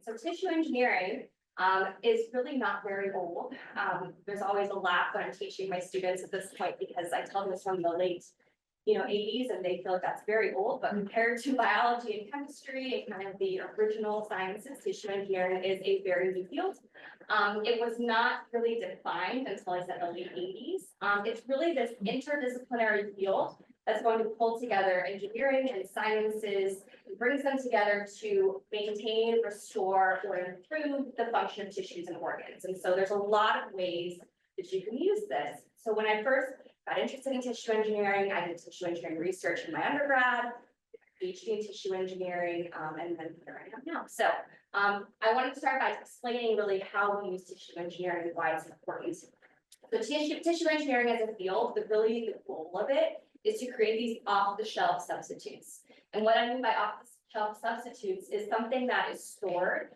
So tissue engineering is really not very old. There's always a laugh when I'm teaching my students at this point because I tell them it's from the late 80s, and they feel like that's very old, but compared to biology and chemistry and kind of the original sciences, tissue engineering is a very new field. It was not really defined until I said the late 80s. It's really this interdisciplinary field that's going to pull together engineering and sciences, and brings them together to maintain, restore, or improve the function of tissues and organs. And so there's a lot of ways that you can use this. So when I first got interested in tissue engineering, I did tissue engineering research in my undergrad, PhD in tissue engineering, and then here I am now. So I wanted to start by explaining really how we use tissue engineering and why it's important. So tissue engineering as a field, the goal of it is to create these off-the-shelf substitutes. And what I mean by off-the-shelf substitutes is something that is stored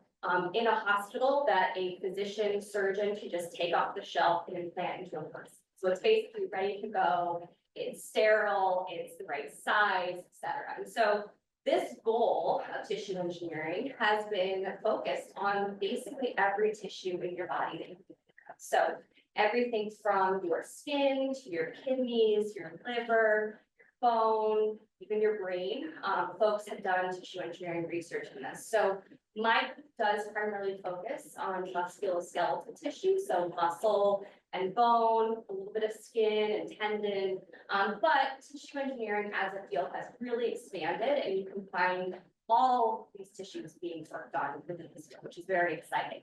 in a hospital that a physician, surgeon can just take off the shelf and implant into a person. So it's basically ready to go, it's sterile, it's the right size, et cetera. And so this goal of tissue engineering has been focused on basically every tissue in your body that you can think of. So everything from your skin to your kidneys, your liver, your bone, even your brain. Folks have done tissue engineering research in this. So my group does primarily focus on musculoskeletal tissue, so muscle and bone, a little bit of skin and tendon. But tissue engineering as a field has really expanded, and you can find all these tissues being worked on within this field, which is very exciting.